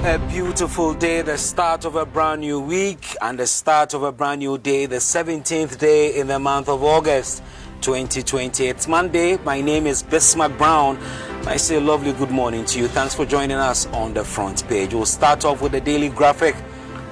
A beautiful day, the start of a brand new week and the start of a brand new day, the 17th day in the month of August 2020. It's Monday. My name is Bismark Brown. I say a lovely good morning to you. Thanks for joining us on the front page. We'll start off with the daily graphic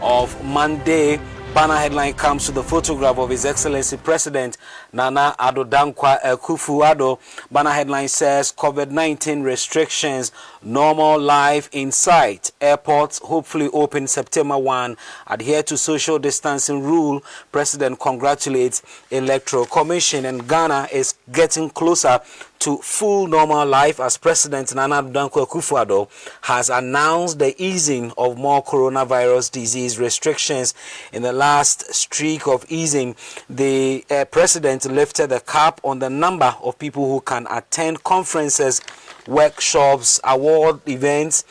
of Monday. Banner headline comes to the photograph of His Excellency President Nana Addo Dankwa Akufo-Addo. Banner headline says COVID-19 restrictions, normal life in sight. Airports hopefully open September 1. Adhere to social distancing rule. President congratulates Electoral Commission. And Ghana is getting closer to full normal life as President Nana Addo Dankwa Akufo-Addo has announced the easing of more coronavirus disease restrictions. In the last streak of easing, the president lifted the cap on the number of people who can attend conferences, workshops, award events,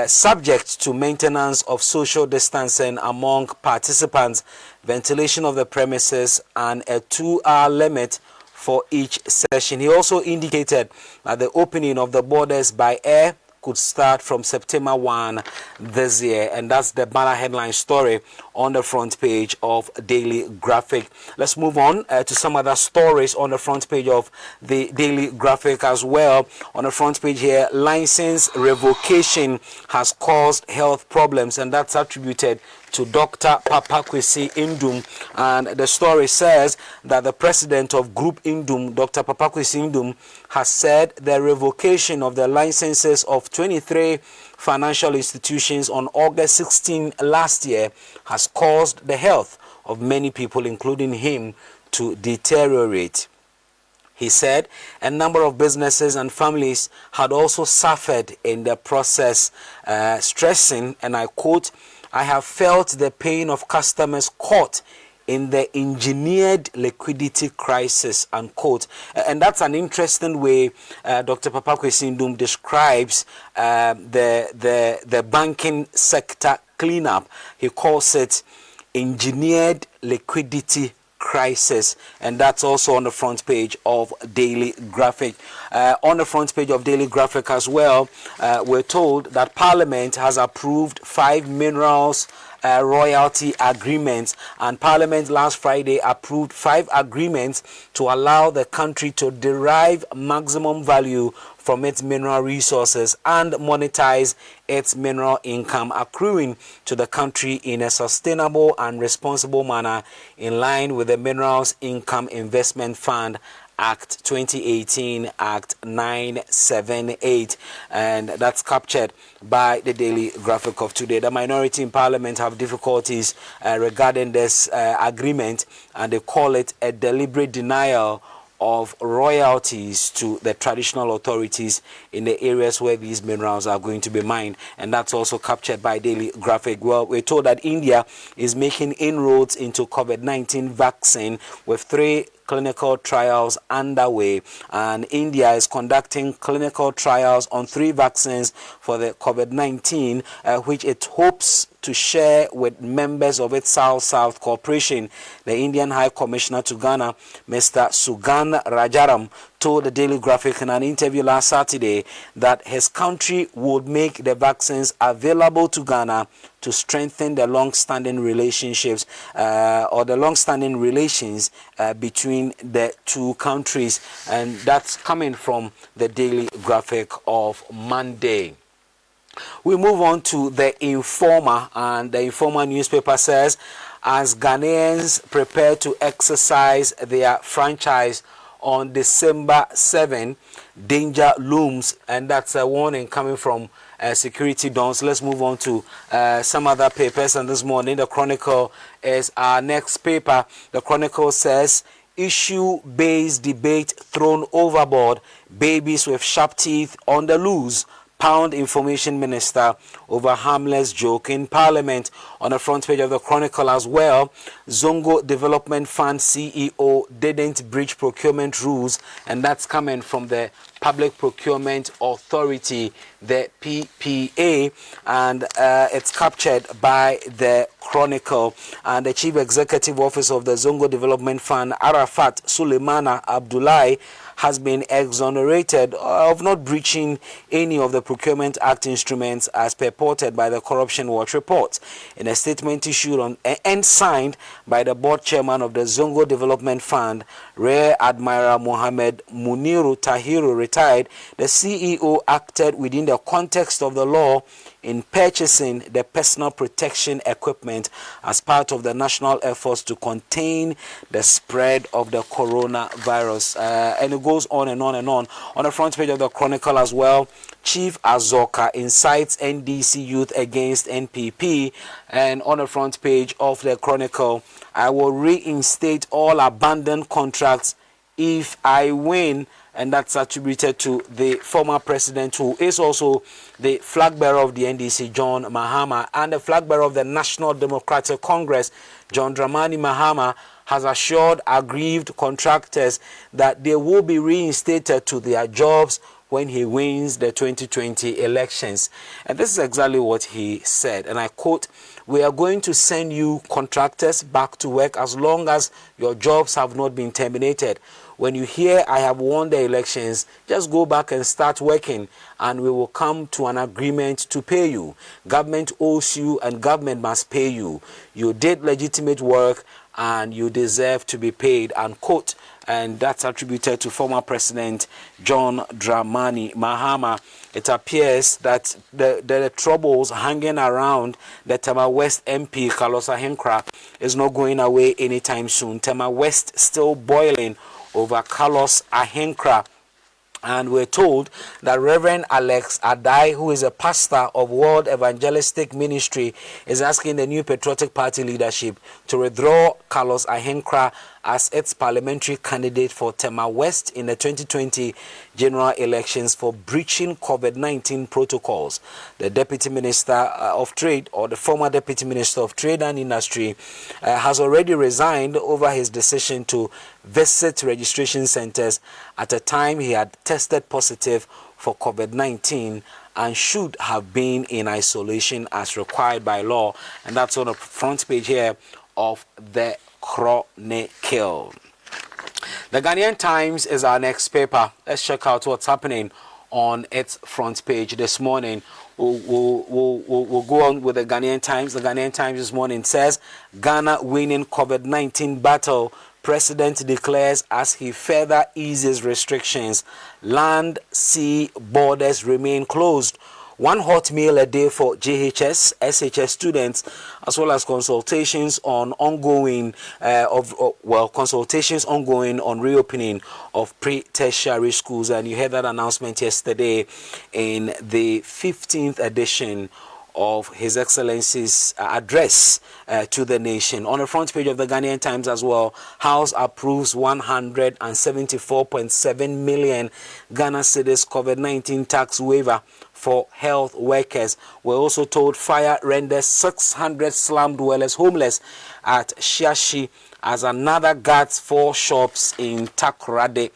subject to maintenance of social distancing among participants, ventilation of the premises, and a 2-hour limit for each session. He also indicated that the opening of the borders by air could start from September 1 this year. And that's the banner headline story on the front page of Daily Graphic. Let's move on to some other stories on the front page of the Daily Graphic as well. On the front page here, license revocation has caused health problems, and that's attributed to Dr. Papakwesi Indum. And the story says that the president of Group Indum, Dr. Papakwesi Indum, has said the revocation of the licenses of 23 financial institutions on August 16 last year has caused the health of many people, including him, to deteriorate. He said a number of businesses and families had also suffered in the process, stressing, and I quote, "I have felt the pain of customers caught in the engineered liquidity crisis," unquote. And that's an interesting way Dr. Papakwesi Indum describes the banking sector cleanup. He calls it engineered liquidity crisis, and that's also on the front page of Daily Graphic. On the front page of Daily Graphic as well, we're told that Parliament has approved 5 minerals royalty agreements, and Parliament last Friday approved 5 agreements to allow the country to derive maximum value from its mineral resources and monetize its mineral income accruing to the country in a sustainable and responsible manner in line with the Minerals Income Investment Fund Act 2018, Act 978, and that's captured by the Daily Graphic of today. The minority in Parliament have difficulties regarding this agreement, and they call it a deliberate denial of royalties to the traditional authorities in the areas where these minerals are going to be mined, and that's also captured by Daily Graphic. Well, we're told that India is making inroads into COVID-19 vaccine with 3 clinical trials underway, and India is conducting clinical trials on 3 vaccines for the COVID-19, which it hopes to share with members of its South-South cooperation. The Indian High Commissioner to Ghana, Mr. Sugan Rajaram, told the Daily Graphic in an interview last Saturday that his country would make the vaccines available to Ghana to strengthen the long-standing relationships or the long-standing relations between the two countries. And that's coming from the Daily Graphic of Monday. We move on to the Informer, and the Informer newspaper says, as Ghanaians prepare to exercise their franchise on December 7, danger looms, and that's a warning coming from security dons. Let's move on to some other papers, and this morning the Chronicle is our next paper. The Chronicle says, issue-based debate thrown overboard, babies with sharp teeth on the loose. Pound Information Minister over harmless joke in Parliament. On the front page of the Chronicle as well, Zongo Development Fund CEO didn't breach procurement rules, and that's coming from the Public Procurement Authority, the PPA, and it's captured by the Chronicle. And the Chief Executive Officer of the Zongo Development Fund, Arafat Suleimana Abdullahi, has been exonerated of not breaching any of the Procurement Act instruments as purported by the Corruption Watch report. In a statement issued on and signed by the board chairman of the Zongo Development Fund, Rear Admiral Mohammed Muniru Tahiru, retired, the CEO acted within the context of the law in purchasing the personal protection equipment as part of the national efforts to contain the spread of the coronavirus. And it goes on and on and on. On the front page of the Chronicle as well, Chief Azoka incites NDC youth against NPP. And on the front page of the Chronicle, I will reinstate all abandoned contracts if I win. And that's attributed to the former president, who is also the flag bearer of the NDC, John Mahama, and the flag bearer of the National Democratic Congress, John Dramani Mahama, has assured aggrieved contractors that they will be reinstated to their jobs when he wins the 2020 elections. And this is exactly what he said, and I quote, "We are going to send you contractors back to work as long as your jobs have not been terminated. When you hear I have won the elections, just go back and start working, and we will come to an agreement to pay you. Government owes you and government must pay you. You did legitimate work and you deserve to be paid," unquote. And that's attributed to former President John Dramani Mahama. It appears that the troubles hanging around the Tema West MP, Carlos Ahenkra, is not going away anytime soon. Tema West still boiling over Carlos Ahenkra. And we're told that Reverend Alex Adai, who is a pastor of World Evangelistic Ministry, is asking the new Patriotic Party leadership to withdraw Carlos Ahenkra as its parliamentary candidate for Tema West in the 2020 general elections for breaching COVID-19 protocols. The Deputy Minister of Trade, or the former Deputy Minister of Trade and Industry, has already resigned over his decision to visit registration centers at a time he had tested positive for COVID-19 and should have been in isolation as required by law. And that's on the front page here of the Chronicle. The Ghanaian Times is our next paper. Let's check out what's happening on its front page this morning. We'll go on with the Ghanaian Times. The Ghanaian Times this morning says, Ghana winning COVID-19 battle, President declares as he further eases restrictions. Land, sea borders remain closed. One hot meal a day for JHS, SHS students, as well as consultations on consultations ongoing on reopening of pre-tertiary schools. And you heard that announcement yesterday in the 15th edition of His Excellency's address to the nation. On the front page of the Ghanaian Times as well, House approves 174.7 million Ghana cedis COVID-19 tax waiver for health workers. We're also told fire renders 600 slum dwellers homeless at Shiashi as another guards 4 shops in Takoradi.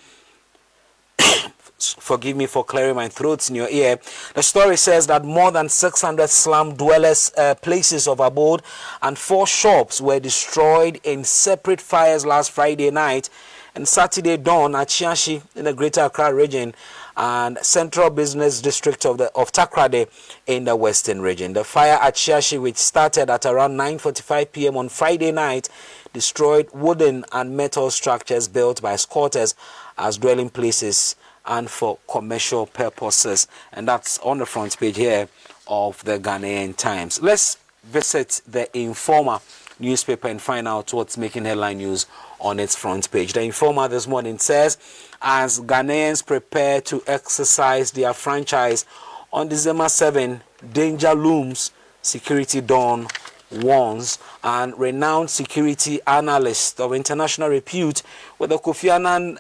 Forgive me for clearing my throat in your ear. The story says that more than 600 slum dwellers' places of abode and 4 shops were destroyed in separate fires last Friday night and Saturday dawn at Shiashi in the Greater Accra region and Central Business District of Takoradi in the Western region. The fire at Shiashi, which started at around 9:45 p.m. on Friday night, destroyed wooden and metal structures built by squatters as dwelling places and for commercial purposes. And that's on the front page here of the Ghanaian Times. Let's visit the Informer newspaper and find out what's making headline news on its front page. The Informer this morning says, as Ghanaians prepare to exercise their franchise on December 7, danger looms, security dawn warns. And renowned security analyst of international repute with the Kofi Annan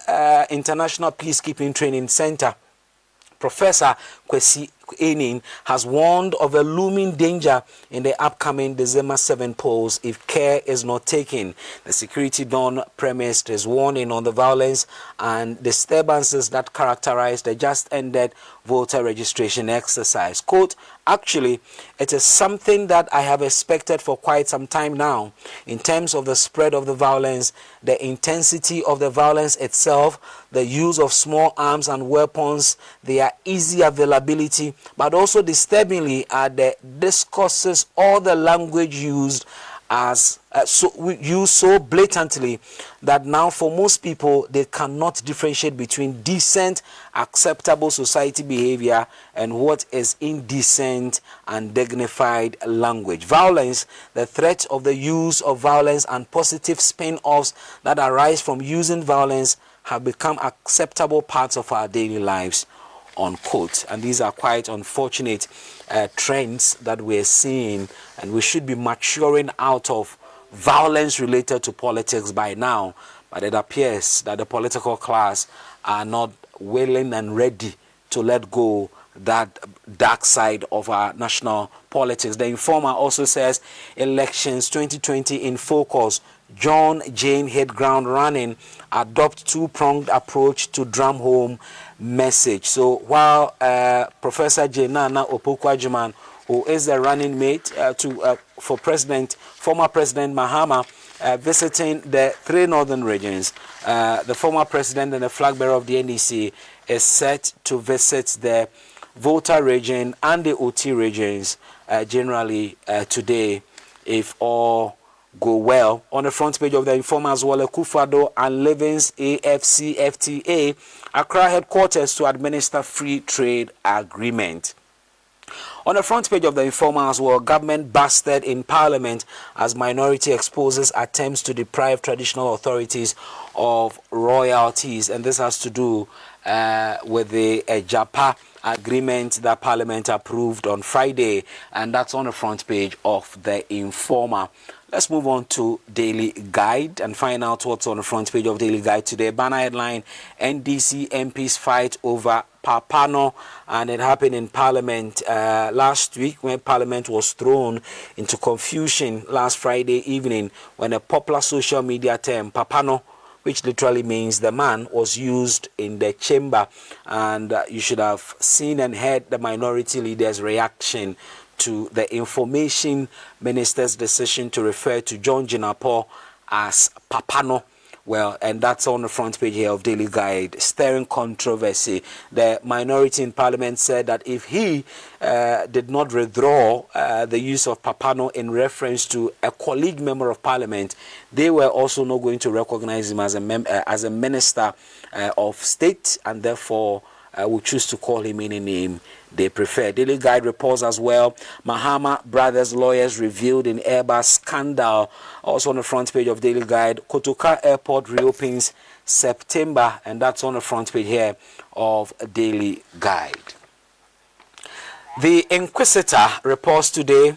International Peacekeeping Training Center, Professor Kwesi Enin has warned of a looming danger in the upcoming December 7 polls if care is not taken. The Security Dawn premised his warning on the violence and disturbances that characterized the just-ended voter registration exercise. Quote, actually, it is something that I have expected for quite some time now. In terms of the spread of the violence, the intensity of the violence itself, the use of small arms and weapons, their easy availability, but also disturbingly are the discourses or the language used so blatantly that now for most people they cannot differentiate between decent, acceptable society behavior and what is indecent and dignified language. Violence, the threat of the use of violence and positive spin-offs that arise from using violence have become acceptable parts of our daily lives, unquote. And these are quite unfortunate trends that we're seeing, and we should be maturing out of violence related to politics by now. But it appears that the political class are not willing and ready to let go that dark side of our national politics. The Informer also says elections 2020 in focus. John Jane hit ground running, adopt two-pronged approach to drum home message. So while Professor Jenana Opoku-Agyeman, who is the running mate for former President Mahama, visiting the three northern regions, the former president and the flag bearer of the NDC is set to visit the Volta region and the OT regions generally today, if all go well. On the front page of the Informer as well, Akufo-Addo and Living's AFCFTA, Accra headquarters to administer free trade agreement. On the front page of the Informer as well, government busted in Parliament as minority exposes attempts to deprive traditional authorities of royalties. And this has to do with the JAPA agreement that Parliament approved on Friday. And that's on the front page of the Informer. Let's move on to Daily Guide and find out what's on the front page of Daily Guide today. Banner headline, NDC MPs fight over Papano, and it happened in Parliament last week when Parliament was thrown into confusion last Friday evening when a popular social media term, Papano, which literally means the man, was used in the chamber. And you should have seen and heard the minority leader's reaction to the information minister's decision to refer to John Jinapor as Papano. Well, and that's on the front page here of Daily Guide, stirring controversy. The minority in Parliament said that if he did not withdraw the use of Papano in reference to a colleague member of Parliament, they were also not going to recognize him as a minister of state, and therefore will choose to call him any name they prefer. Daily Guide reports as well, Mahama brothers lawyers revealed in Airbus scandal. Also on the front page of Daily Guide, Kotoka Airport reopens September, and that's on the front page here of Daily Guide. The Inquisitor reports today,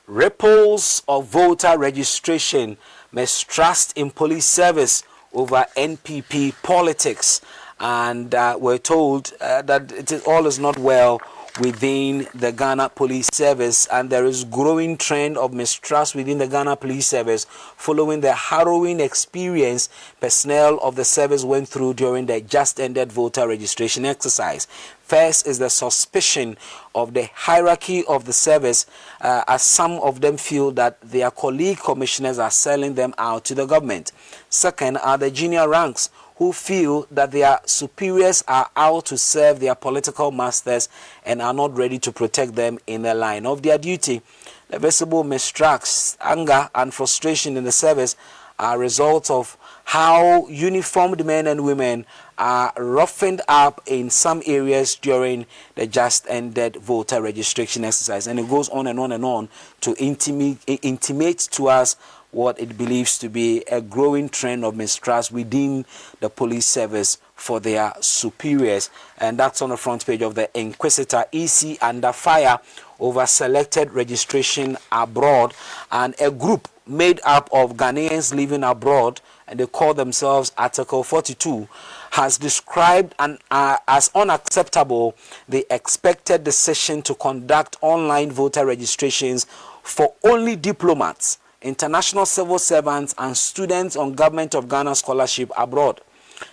ripples of voter registration, mistrust in police service over NPP politics. And we're told that all is not well within the Ghana Police Service, and there is growing trend of mistrust within the Ghana Police Service following the harrowing experience personnel of the service went through during the just-ended voter registration exercise. First is the suspicion of the hierarchy of the service, as some of them feel that their colleague commissioners are selling them out to the government. Second are the junior ranks, who feel that their superiors are out to serve their political masters and are not ready to protect them in the line of their duty. The visible mistrust, anger, and frustration in the service are results of how uniformed men and women are roughened up in some areas during the just-ended voter registration exercise. And it goes on and on and on to intimate to us what it believes to be a growing trend of mistrust within the police service for their superiors. And that's on the front page of the Inquisitor. EC under fire over selected registration abroad, and a group made up of Ghanaians living abroad, and they call themselves Article 42, has described as unacceptable the expected decision to conduct online voter registrations for only diplomats, international civil servants, and students on Government of Ghana scholarship abroad.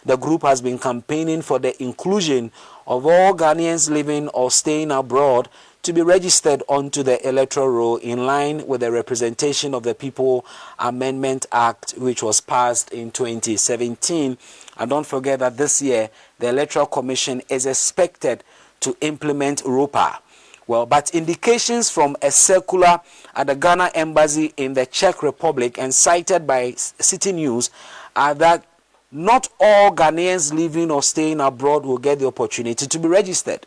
The group has been campaigning for the inclusion of all Ghanaians living or staying abroad to be registered onto the electoral roll in line with the Representation of the People Amendment Act, which was passed in 2017. And don't forget that this year, the Electoral Commission is expected to implement ROPA. Well, but indications from a circular at the Ghana Embassy in the Czech Republic and cited by City News are that not all Ghanaians living or staying abroad will get the opportunity to be registered.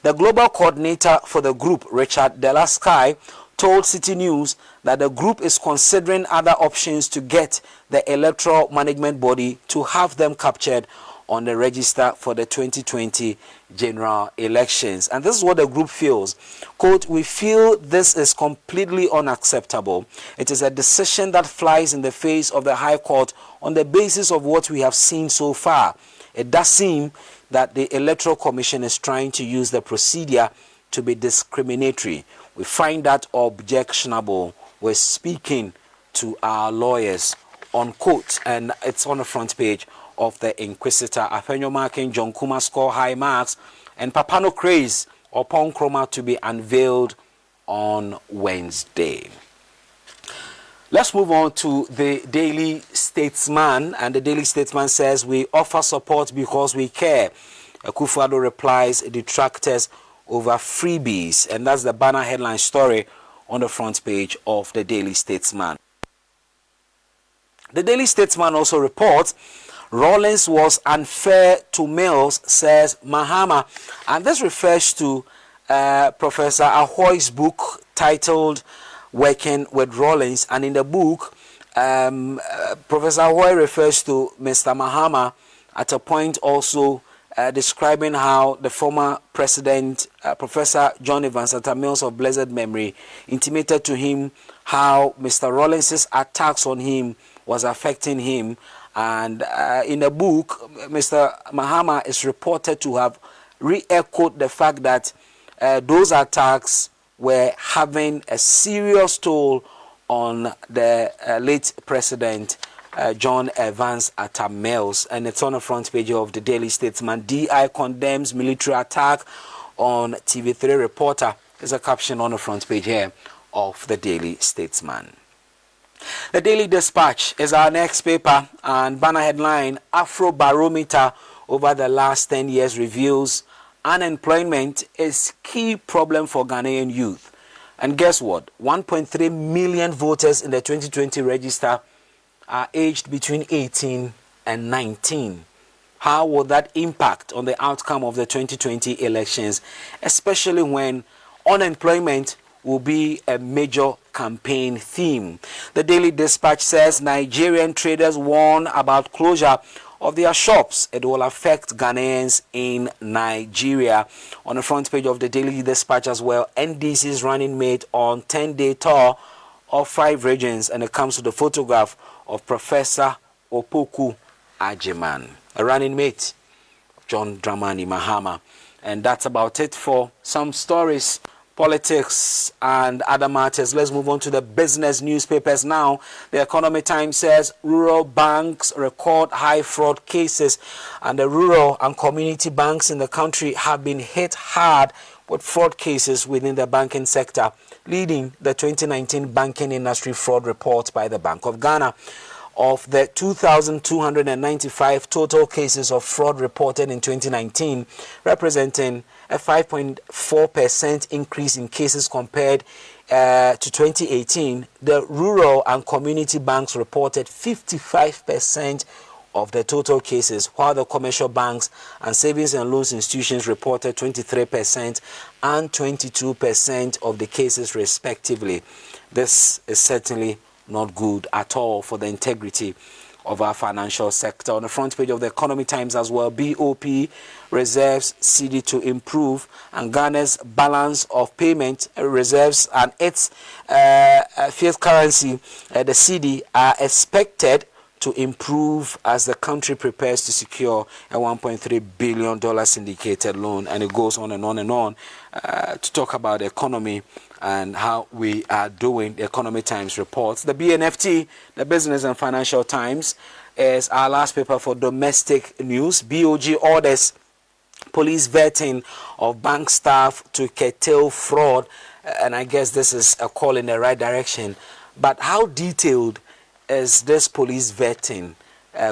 The global coordinator for the group, Richard Delasky, told City News that the group is considering other options to get the electoral management body to have them captured on the register for the 2020 general elections. And this is what the group feels. Quote, "We feel this is completely unacceptable. It is a decision that flies in the face of the High Court on the basis of what we have seen so far. It does seem that the Electoral Commission is trying to use the procedure to be discriminatory. We find that objectionable. We're speaking to our lawyers," unquote. And it's on the front page of the Inquisitor. Afenyo marking John Kuma score high marks, and Papano craze upon Chroma to be unveiled on Wednesday. Let's move on to the Daily Statesman, and the Daily Statesman says, "We offer support because we care." Akufo-Addo replies detractors over freebies, and that's the banner headline story on the front page of the Daily Statesman. The Daily Statesman also reports Rawlings was unfair to Mills, says Mahama, and this refers to Professor Ahoy's book titled Working with Rawlings, and in the book Professor Ahoy refers to Mr. Mahama at a point also describing how the former president Professor John Evans Atta Mills of blessed memory intimated to him how Mr. Rawlings' attacks on him was affecting him. And in the book, Mr. Mahama is reported to have re-echoed the fact that those attacks were having a serious toll on the late president, John Evans Atta Mills. And it's on the front page of the Daily Statesman. DI condemns military attack on TV3 reporter. There's a caption on the front page here of the Daily Statesman. The Daily Dispatch is our next paper, and banner headline, Afro Barometer over the last 10 years reveals unemployment is key problem for Ghanaian youth. And guess what? 1.3 million voters in the 2020 register are aged between 18 and 19. How will that impact on the outcome of the 2020 elections, especially when unemployment will be a major campaign theme? The Daily Dispatch says Nigerian traders warn about closure of their shops. It will affect Ghanaians in Nigeria. On the front page of the Daily Dispatch as well, NDC's running mate on 10-day tour of 5 regions, and it comes to the photograph of Professor Opoku Ajiman, a running mate of John Dramani Mahama. And that's about it for some stories, politics, and other matters. Let's move on to the business newspapers now. The Economy Times says rural banks record high fraud cases, and the rural and community banks in the country have been hit hard with fraud cases within the banking sector, leading the 2019 Banking Industry Fraud Report by the Bank of Ghana. Of the 2,295 total cases of fraud reported in 2019, representing a 5.4% increase in cases compared to 2018, the rural and community banks reported 55% of the total cases, while the commercial banks and savings and loans institutions reported 23% and 22% of the cases respectively. This is certainly not good at all for the integrity of our financial sector. On the front page of the Economy Times as well, BOP reserves CD to improve, and Ghana's balance of payment reserves and its fiat currency, the CD, are expected to improve as the country prepares to secure a $1.3 billion syndicated loan. And it goes on and on and on to talk about the economy and how we are doing. The Economy Times reports. The BNFT, the Business and Financial Times, is our last paper for domestic news. BOG orders police vetting of bank staff to curtail fraud. And I guess this is a call in the right direction. But how detailed is this police vetting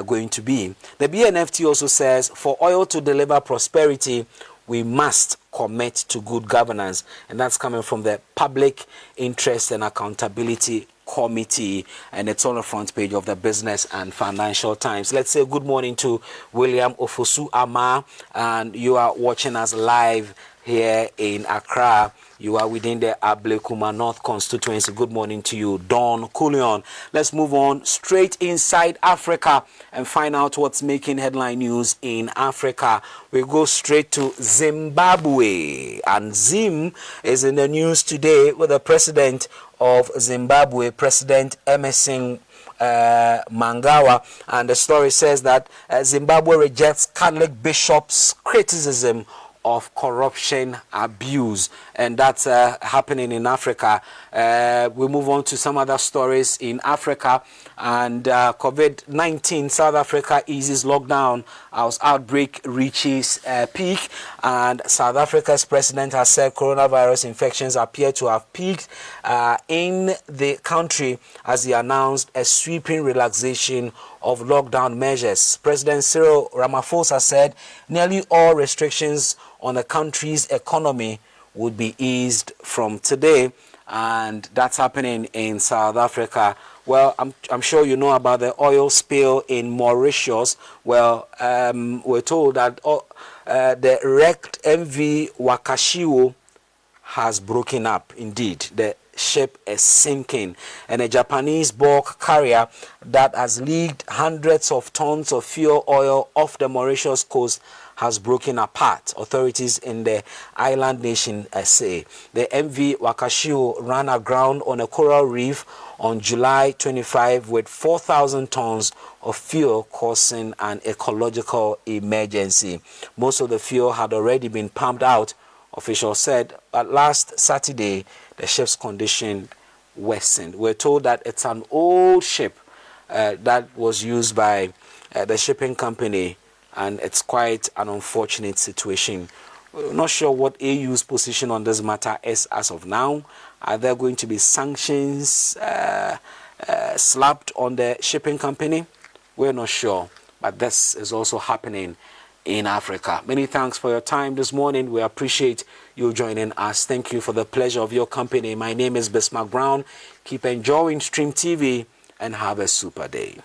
going to be? The BNFT also says for oil to deliver prosperity, we must commit to good governance. And that's coming from the Public Interest and Accountability Committee, and it's on the front page of the Business and Financial Times. Let's say good morning to William Ofosu Ama, and you are watching us live here in Accra. You are within the Ablekuma North constituency. Good morning to you, Don Kulion. Let's move on straight inside Africa and find out what's making headline news in Africa. We go straight to Zimbabwe, and Zim is in the news today with the president of Zimbabwe, President Emerson Mnangagwa, and the story says that Zimbabwe rejects Catholic bishops' criticism of corruption abuse, and that's happening in Africa. We move on to some other stories in Africa, and COVID-19, South Africa eases lockdown as outbreak reaches peak, and South Africa's president has said coronavirus infections appear to have peaked in the country as he announced a sweeping relaxation of lockdown measures. President Cyril Ramaphosa said nearly all restrictions on the country's economy would be eased from today, and that's happening in South Africa. Well, I'm sure you know about the oil spill in Mauritius. Well, we're told that the wrecked MV Wakashio has broken up. Indeed, the ship is sinking, and a Japanese bulk carrier that has leaked hundreds of tons of fuel oil off the Mauritius coast has broken apart, authorities in the island nation say. The MV Wakashio ran aground on a coral reef on July 25 with 4,000 tons of fuel, causing an ecological emergency. Most of the fuel had already been pumped out, officials said, but last Saturday the ship's condition worsened. We're told that it's an old ship that was used by the shipping company, and it's quite an unfortunate situation. We're not sure what AU's position on this matter is as of now. Are there going to be sanctions slapped on the shipping company? We're not sure, but this is also happening in Africa. Many thanks for your time this morning. We appreciate you joining us. Thank you for the pleasure of your company. My name is Bismark Brown. Keep enjoying Stream TV and have a super day.